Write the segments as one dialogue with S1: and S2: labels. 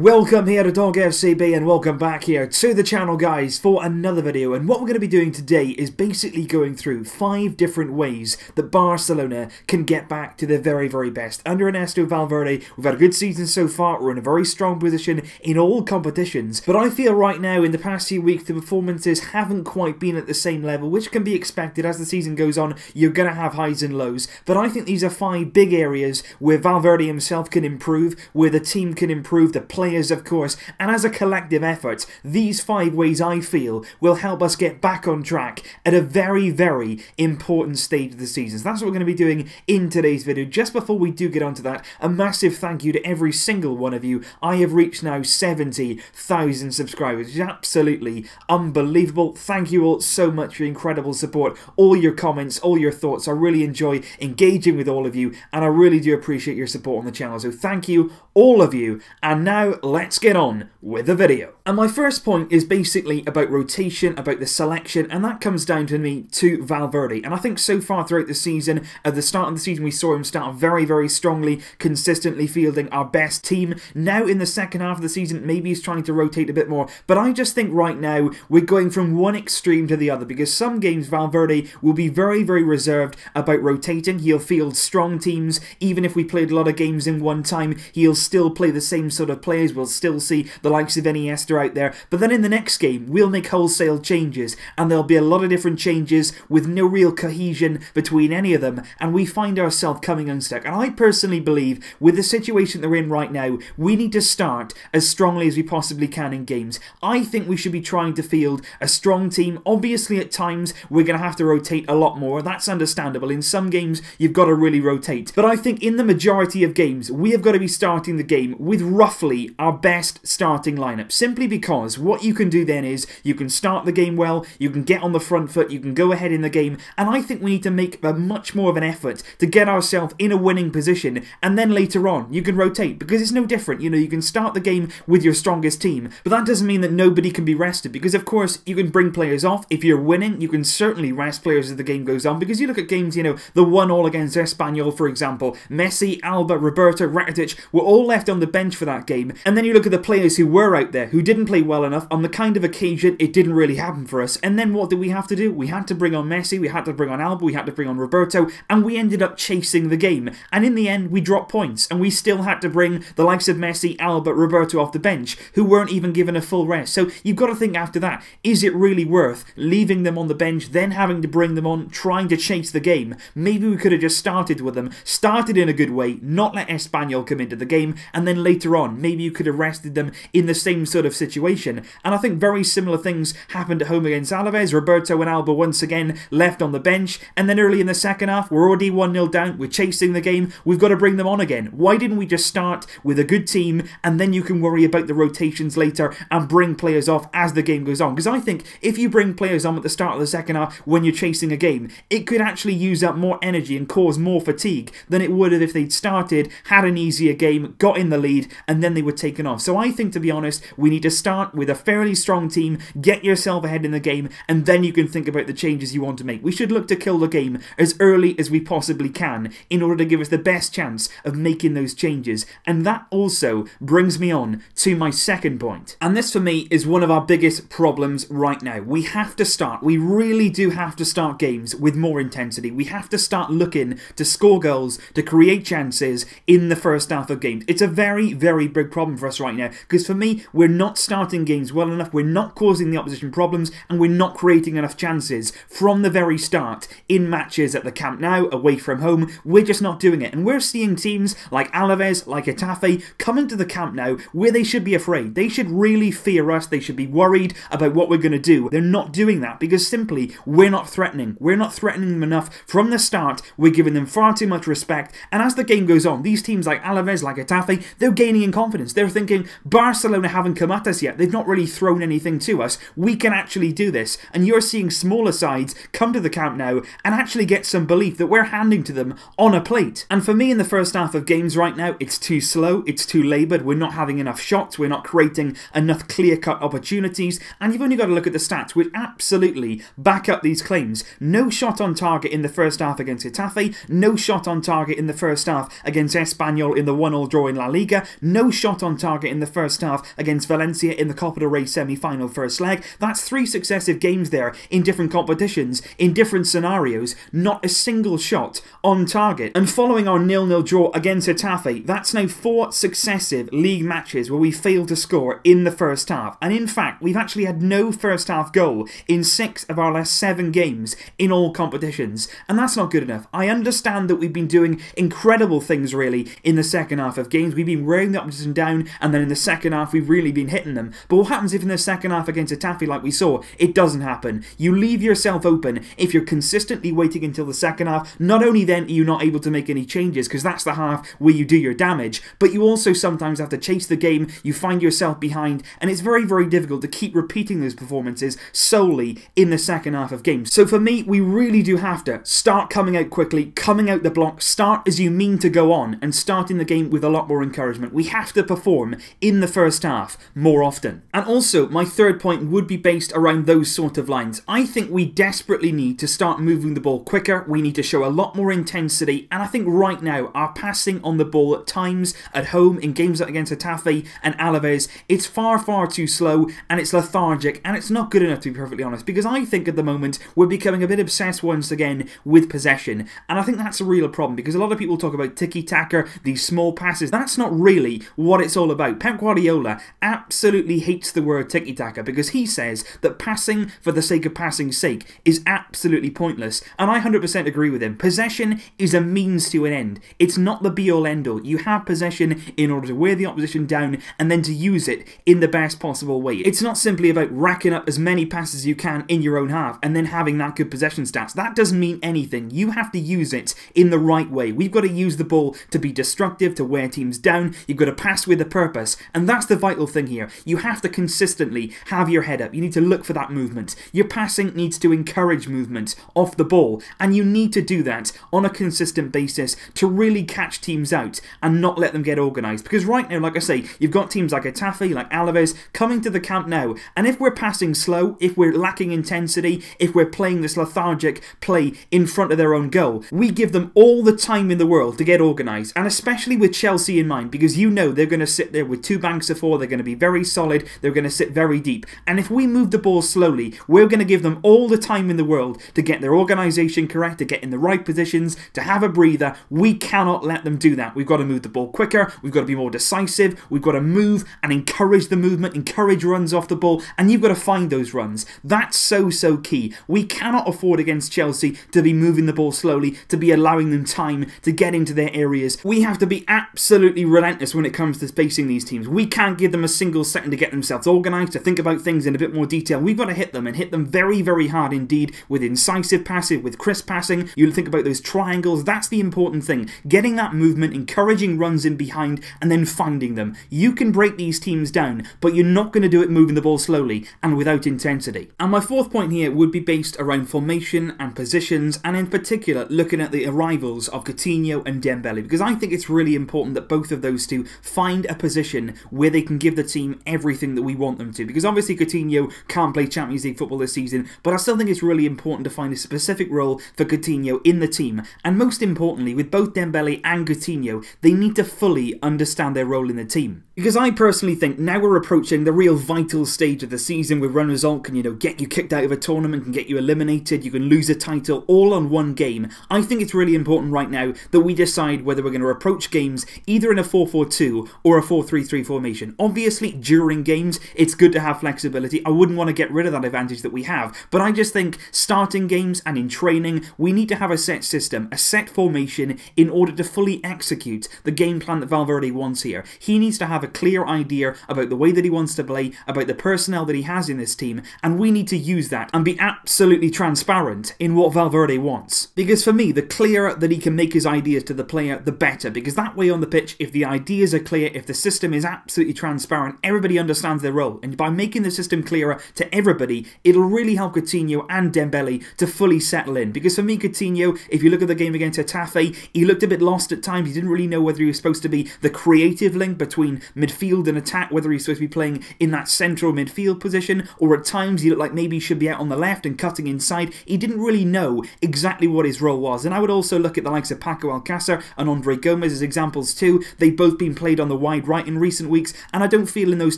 S1: Welcome here to TalkFCB and welcome back here to the channel, guys, for another video. And what we're going to be doing today is basically going through 5 different ways that Barcelona can get back to their very, very best. Under Ernesto Valverde, we've had a good season so far. We're in a very strong position in all competitions. But I feel right now, in the past few weeks, the performances haven't quite been at the same level, which can be expected. As the season goes on, you're going to have highs and lows. But I think these are 5 big areas where Valverde himself can improve, where the team can improve, the players, of course, and as a collective effort, these 5 ways, I feel, will help us get back on track at a very, very important stage of the season. So that's what we're going to be doing in today's video. Just before we do get onto that, a massive thank you to every single one of you. I have reached now 70,000 subscribers, which is absolutely unbelievable. Thank you all so much for your incredible support, all your comments, all your thoughts. I really enjoy engaging with all of you, and I really do appreciate your support on the channel. So thank you, all of you, and now let's get on with the video. And my first point is basically about rotation, about the selection, and that comes down to me to Valverde. And I think so far throughout the season, at the start of the season, we saw him start very, very strongly, consistently fielding our best team. Now in the second half of the season, maybe he's trying to rotate a bit more, but I just think right now we're going from one extreme to the other, because some games Valverde will be very, very reserved about rotating. He'll field strong teams. Even if we played a lot of games in one time, he'll still play the same sort of players. We'll still see the likes of Iniesta out there, but then in the next game we'll make wholesale changes, and there'll be a lot of different changes with no real cohesion between any of them, and we find ourselves coming unstuck. And I personally believe, with the situation that we're in right now, we need to start as strongly as we possibly can in games. I think we should be trying to field a strong team. Obviously at times we're going to have to rotate a lot more. That's understandable. In some games you've got to really rotate, but I think in the majority of games we have got to be starting the game with roughly our best starting lineup, simply because what you can do then is you can start the game well, you can get on the front foot, you can go ahead in the game, and I think we need to make a much more of an effort to get ourselves in a winning position, and then later on you can rotate, because it's no different. You know, you can start the game with your strongest team, but that doesn't mean that nobody can be rested, because of course you can bring players off. If you're winning, you can certainly rest players as the game goes on, because you look at games, you know, the 1-1 against Espanyol, for example, Messi, Alba, Roberto, Rakitic were all left on the bench for that game, and then you look at the players who were out there who didn't play well enough. On the kind of occasion it didn't really happen for us, and then what did we have to do? We had to bring on Messi, we had to bring on Alba, we had to bring on Roberto, and we ended up chasing the game, and in the end we dropped points, and we still had to bring the likes of Messi, Alba, Roberto off the bench, who weren't even given a full rest. So you've got to think after that, is it really worth leaving them on the bench, then having to bring them on, trying to chase the game? Maybe we could have just started with them, started in a good way, not let Espanyol come into the game, and then later on maybe you could have rested them in the same sort of situation. And I think very similar things happened at home against Alaves. Roberto and Alba once again left on the bench, and then early in the second half we're already 1-0 down, we're chasing the game, we've got to bring them on again. Why didn't we just start with a good team, and then you can worry about the rotations later and bring players off as the game goes on? Because I think if you bring players on at the start of the second half when you're chasing a game, it could actually use up more energy and cause more fatigue than it would have if they'd started, had an easier game, got in the lead, and then they were taken off. So I think, to be honest, we need to start with a fairly strong team, get yourself ahead in the game, and then you can think about the changes you want to make. We should look to kill the game as early as we possibly can in order to give us the best chance of making those changes. And that also brings me on to my second point. And this for me is one of our biggest problems right now. We have to start, we really do have to start games with more intensity. We have to start looking to score goals, to create chances in the first half of games. It's a very, very big problem for us right now, because for me, we're not starting games well enough, we're not causing the opposition problems, and we're not creating enough chances from the very start in matches at the Camp Nou, away from home. We're just not doing it, and we're seeing teams like Alaves, like Getafe, coming to the Camp Nou where they should be afraid. They should really fear us, they should be worried about what we're going to do. They're not doing that because simply we're not threatening. We're not threatening them enough from the start. We're giving them far too much respect, and as the game goes on, these teams like Alaves, like Getafe, they're gaining in confidence. They're thinking, Barcelona haven't come at us yet, they've not really thrown anything to us, we can actually do this. And you're seeing smaller sides come to the Camp Nou and actually get some belief that we're handing to them on a plate. And for me, in the first half of games right now, it's too slow, it's too laboured, we're not having enough shots, we're not creating enough clear-cut opportunities, and you've only got to look at the stats which absolutely back up these claims. No shot on target in the first half against Getafe, no shot on target in the first half against Espanyol in the 1-1 draw in La Liga, no shot on on target in the first half against Valencia in the Copa del Rey semi-final first leg. That's 3 successive games there in different competitions, in different scenarios, not a single shot on target. And following our 0-0 draw against Getafe, that's now 4 successive league matches where we failed to score in the first half. And in fact, we've actually had no first half goal in 6 of our last 7 games in all competitions. And that's not good enough. I understand that we've been doing incredible things really in the second half of games. We've been wearing the opposition down, and then in the second half we've really been hitting them. But what happens if in the second half against Getafe, like we saw, it doesn't happen? You leave yourself open if you're consistently waiting until the second half. Not only then are you not able to make any changes, because that's the half where you do your damage, but you also sometimes have to chase the game, you find yourself behind, and it's very, very difficult to keep repeating those performances solely in the second half of games. So for me, we really do have to start coming out quickly, coming out the block, start as you mean to go on, and starting the game with a lot more encouragement. We have to perform in the first half more often. And also, my third point would be based around those sort of lines. I think we desperately need to start moving the ball quicker, we need to show a lot more intensity, and I think right now, our passing on the ball at times, at home, in games against Getafe and Alaves, it's far, far too slow, and it's lethargic, and it's not good enough, to be perfectly honest, because I think at the moment, we're becoming a bit obsessed once again with possession, and I think that's a real problem, because a lot of people talk about tiki-taka, these small passes. That's not really what it's all about. Pep Guardiola absolutely hates the word tiki-taka, because he says that passing for the sake of passing's sake is absolutely pointless, and I 100% agree with him. Possession is a means to an end. It's not the be-all end-all. You have possession in order to wear the opposition down and then to use it in the best possible way. It's not simply about racking up as many passes as you can in your own half and then having that good possession stats. That doesn't mean anything. You have to use it in the right way. We've got to use the ball to be destructive, to wear teams down. You've got to pass with a purpose, and that's the vital thing here. You have to consistently have your head up. You need to look for that movement. Your passing needs to encourage movement off the ball, and you need to do that on a consistent basis to really catch teams out and not let them get organised. Because right now, like I say, you've got teams like Getafe, like Alaves, coming to the Camp Nou, and if we're passing slow, if we're lacking intensity, if we're playing this lethargic play in front of their own goal, we give them all the time in the world to get organised, and especially with Chelsea in mind, because you know they're going to sit there with 2 banks of 4, they're going to be very solid, they're going to sit very deep, and if we move the ball slowly, we're going to give them all the time in the world to get their organisation correct, to get in the right positions, to have a breather. We cannot let them do that. We've got to move the ball quicker, we've got to be more decisive, we've got to move and encourage the movement, encourage runs off the ball, and you've got to find those runs. That's so key. We cannot afford against Chelsea to be moving the ball slowly, to be allowing them time to get into their areas. We have to be absolutely relentless when it comes to spacing these teams. We can't give them a single second to get themselves organised, to think about things in a bit more detail. We've got to hit them, and hit them very, very hard indeed, with incisive passing, with crisp passing. You think about those triangles. That's the important thing. Getting that movement, encouraging runs in behind, and then finding them. You can break these teams down, but you're not going to do it moving the ball slowly and without intensity. And my fourth point here would be based around formation and positions, and in particular looking at the arrivals of Coutinho and Dembele, because I think it's really important that both of those two find a position where they can give the team everything that we want them to, because obviously Coutinho can't play Champions League football this season, but I still think it's really important to find a specific role for Coutinho in the team, and most importantly, with both Dembele and Coutinho, they need to fully understand their role in the team. Because I personally think now we're approaching the real vital stage of the season where one result can, get you kicked out of a tournament, can get you eliminated, you can lose a title all on one game. I think it's really important right now that we decide whether we're going to approach games either in a 4-4-2 or a 4-3-3 formation. Obviously, during games, it's good to have flexibility. I wouldn't want to get rid of that advantage that we have, but I just think starting games and in training, we need to have a set system, a set formation in order to fully execute the game plan that Valverde wants here. He needs to have a clear idea about the way that he wants to play, about the personnel that he has in this team, and we need to use that and be absolutely transparent in what Valverde wants. Because for me, the clearer that he can make his ideas to the player, the better, because that way on the pitch, if the ideas are clear, if the system is absolutely transparent, everybody understands their role, and by making the system clearer to everybody, it'll really help Coutinho and Dembele to fully settle in. Because for me, Coutinho, if you look at the game against Getafe, he looked a bit lost at times. He didn't really know whether he was supposed to be the creative link between midfield and attack, whether he's supposed to be playing in that central midfield position, or at times he looked like maybe he should be out on the left and cutting inside. He didn't really know exactly what his role was. And I would also look at the likes of Paco Alcácer and Andre Gomez as examples too. They've both been played on the wide right in recent weeks, and I don't feel in those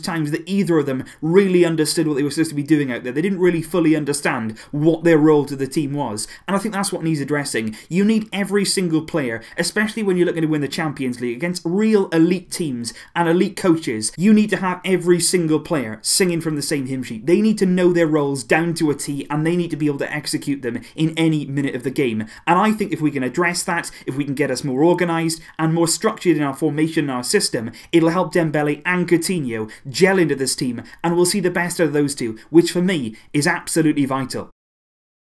S1: times that either of them really understood what they were supposed to be doing out there. They didn't really fully understand what their role to the team was, and I think that's what needs addressing. You need every single player, especially when you're looking to win the Champions League against real elite teams and elite coaches. You need to have every single player singing from the same hymn sheet. They need to know their roles down to a T, and they need to be able to execute them in any minute of the game. And I think if we can address that, if we can get us more organised and more structured in our formation and our system, it'll help Dembele and Coutinho gel into this team, and we'll see the best out of those two, which for me is absolutely vital.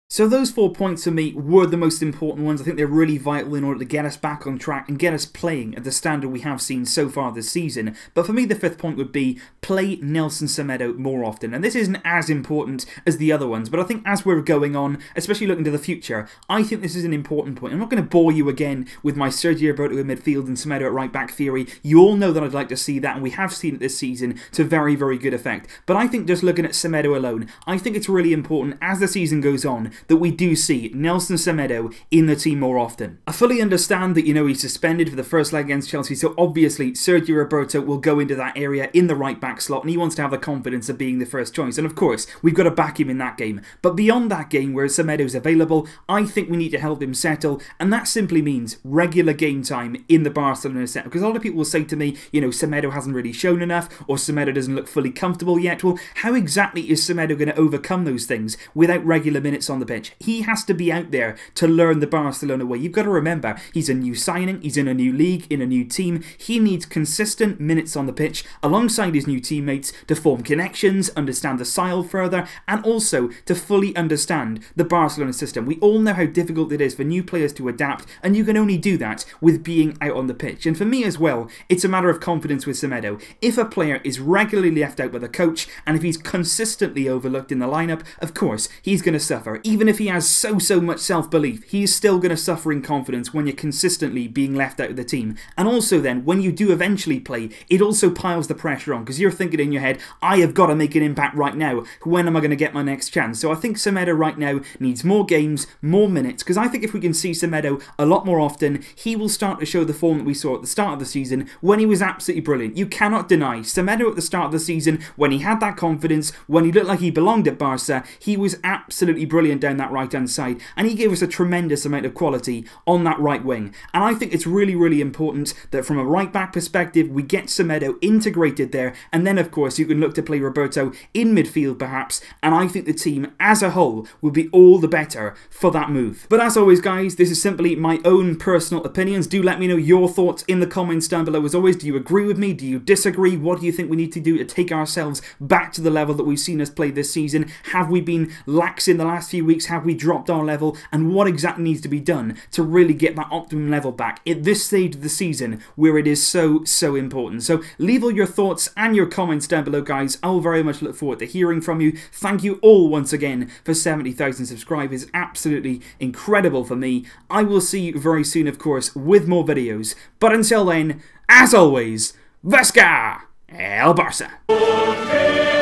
S1: So those 4 points for me were the most important ones. I think they're really vital in order to get us back on track and get us playing at the standard we have seen so far this season. But for me, the 5th point would be play Nelson Semedo more often. And this isn't as important as the other ones, but I think as we're going on, especially looking to the future, I think this is an important point. I'm not going to bore you again with my Sergio Roberto in midfield and Semedo at right back theory. You all know that I'd like to see that, and we have seen it this season to very, very good effect. But I think just looking at Semedo alone, I think it's really important as the season goes on that we do see Nelson Semedo in the team more often. I fully understand that, he's suspended for the first leg against Chelsea, so obviously Sergio Roberto will go into that area in the right back slot, and he wants to have the confidence of being the first choice, and of course we've got to back him in that game. But beyond that game where Semedo's available, I think we need to help him settle, and that simply means regular game time in the Barcelona set. Because a lot of people will say to me, Semedo hasn't really shown enough, or Semedo doesn't look fully comfortable yet. Well, how exactly is Semedo going to overcome those things without regular minutes on the pitch? He has to be out there to learn the Barcelona way. You've got to remember, he's a new signing, he's in a new league, in a new team. He needs consistent minutes on the pitch alongside his new teammates to form connections, understand the style further, and also to fully understand the Barcelona system. We all know how difficult it is for new players to adapt, and you can only do that with being out on the pitch. And for me as well, it's a matter of confidence with Semedo. If a player is regularly left out by the coach, and if he's consistently overlooked in the lineup, of course, he's going to suffer. Even if he has so much self-belief, he's still going to suffer in confidence when you're consistently being left out of the team. And also then, when you do eventually play, it also piles the pressure on, because you're thinking in your head, I have got to make an impact right now. When am I going to get my next chance? So I think Semedo right now needs more games, more minutes, because I think if we can see Semedo a lot more often, he will start to show the form that we saw at the start of the season when he was absolutely brilliant. You cannot deny Semedo at the start of the season, when he had that confidence, when he looked like he belonged at Barca, he was absolutely brilliant down that right-hand side, and he gave us a tremendous amount of quality on that right wing. And I think it's really, really important that from a right-back perspective, we get Semedo integrated there, and then of course you can look to play Roberto in midfield perhaps, and I think the team as a whole will be all the better for that move. But as always guys, this is simply my own personal opinions. Do let me know your thoughts in the comments down below. As always, do you agree with me? Do you disagree? What do you think we need to do to take ourselves back to the level that we've seen us play this season? Have we been lax in the last few weeks? Have we dropped our level? And what exactly needs to be done to really get that optimum level back at this stage of the season where it is so important? So leave all your thoughts and your comments down below guys. I will very much look forward to hearing from you. Thank you all once again for 70,000 subscribers. Absolutely incredible for me. I will see you very soon of course with more videos. But until then, as always, Vesca El Barça!